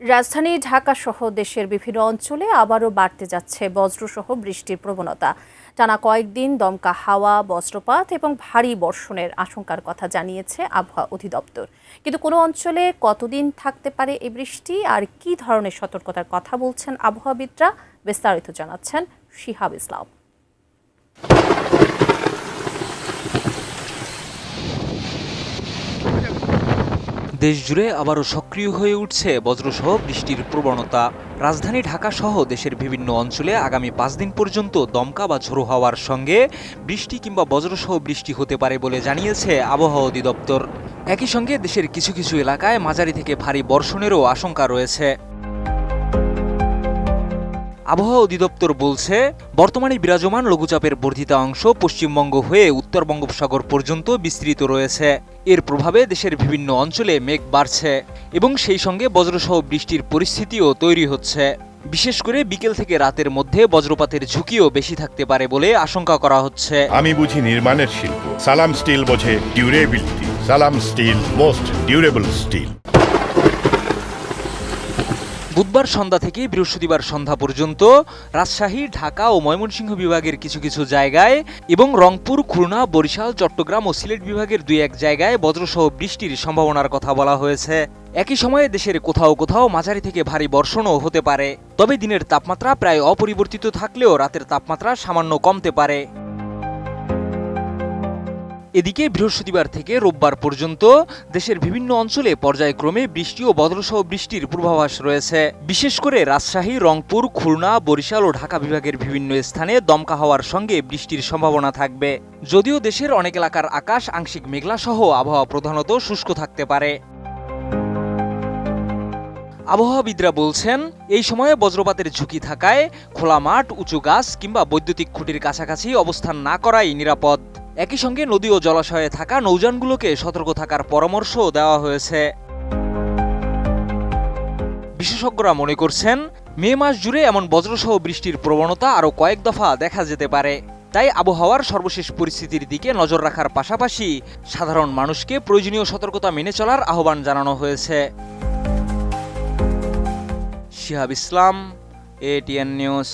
রাজধানী ঢাকাসহ দেশের বিভিন্ন অঞ্চলে আবারও বাড়তে যাচ্ছে বজ্রসহ বৃষ্টির প্রবণতা। টানা কয়েকদিন দমকা হাওয়া, বজ্রপাত এবং ভারী বর্ষণের আশঙ্কার কথা জানিয়েছে আবহাওয়া অধিদপ্তর। কিন্তু কোনো অঞ্চলে কতদিন থাকতে পারে এই বৃষ্টি আর কী ধরনের সতর্কতার কথা বলছেন আবহাওয়াবিদরা, বিস্তারিত জানাচ্ছেন শিহাব ইসলাম। দেশজুড়ে আবারও সক্রিয় হয়ে উঠছে বজ্রসহ বৃষ্টির প্রবণতা। রাজধানী ঢাকাসহ দেশের বিভিন্ন অঞ্চলে আগামী 5 দিন পর্যন্ত দমকা বা ঝোড়ো হাওয়ার সঙ্গে বৃষ্টি কিংবা বজ্রসহ বৃষ্টি হতে পারে বলে জানিয়েছে আবহাওয়া অধিদপ্তর। একই সঙ্গে দেশের কিছু কিছু এলাকায় মাঝারি থেকে ভারী বর্ষণেরও আশঙ্কা রয়েছে। আবহাওয়া অধিদপ্তর বলছে, বর্তমানে বিরাজমান লঘুচাপের বর্ধিত অংশ পশ্চিমবঙ্গ হয়ে উত্তর বঙ্গোপসাগর পর্যন্ত বিস্তৃত রয়েছে। এর প্রভাবে দেশের বিভিন্ন অঞ্চলে মেঘ বাড়ছে এবং সেই সঙ্গে বজ্রসহ বৃষ্টির পরিস্থিতিও তৈরি হচ্ছে। বিশেষ করে বিকেল থেকে রাতের মধ্যে বজ্রপাতের ঝুঁকিও বেশি থাকতে পারে বলে আশঙ্কা করা হচ্ছে। আমি বুঝি নির্মাণের শিল্প, সালাম স্টিল বোঝে ডিউরেবিলিটি। সালাম স্টিল, মোস্ট ডিউরেবল স্টিল। বুধবার সন্ধ্যা থেকে বৃহস্পতিবার সন্ধ্যা পর্যন্ত রাজশাহী, ঢাকা ও ময়মনসিংহ বিভাগের কিছু কিছু জায়গায় এবং রংপুর, খুলনা, বরিশাল, চট্টগ্রাম ও সিলেট বিভাগের 2-1 জায়গায় বজ্রসহ বৃষ্টির সম্ভাবনার কথা বলা হয়েছে। একই সময়ে দেশের কোথাও কোথাও মাঝারি থেকে ভারী বর্ষণও হতে পারে। তবে দিনের তাপমাত্রা প্রায় অপরিবর্তিত থাকলেও রাতের তাপমাত্রা সামান্য কমতে পারে। এদিকে বৃহস্পতিবার থেকে রোববার পর্যন্ত দেশের বিভিন্ন অঞ্চলে পর্যায়ক্রমে বৃষ্টি ও বজ্রসহ বৃষ্টির পূর্বাভাস রয়েছে। বিশেষ করে রাজশাহী, রংপুর, খুলনা, বরিশাল ও ঢাকা বিভাগের বিভিন্ন স্থানে দমকা হাওয়ার সঙ্গে বৃষ্টির সম্ভাবনা থাকবে। যদিও দেশের অনেক এলাকার আকাশ আংশিক মেঘলা সহ আবহাওয়া প্রধানত শুষ্ক থাকতে পারে। আবহাওয়াবিদরা বলছেন, এই সময়ে বজ্রপাতের ঝুঁকি থাকায় খোলা মাঠ, উঁচু গাছ কিংবা বৈদ্যুতিক খুঁটির কাছাকাছি অবস্থান না করাই নিরাপদ। একই সঙ্গে নদী ও জলাশয়ে থাকা নৌযানগুলোকে সতর্ক থাকার পরামর্শ দেওয়া হয়েছে। বিশেষজ্ঞরা মনে করছেন, মে মাস জুড়ে এমন বজ্রসহ বৃষ্টির প্রবণতা আরও কয়েক দফা দেখা যেতে পারে। তাই আবহাওয়ার সর্বশেষ পরিস্থিতির দিকে নজর রাখার পাশাপাশি সাধারণ মানুষকে প্রয়োজনীয় সতর্কতা মেনে চলার আহ্বান জানানো হয়েছে। শিহাব ইসলাম, ATN নিউজ।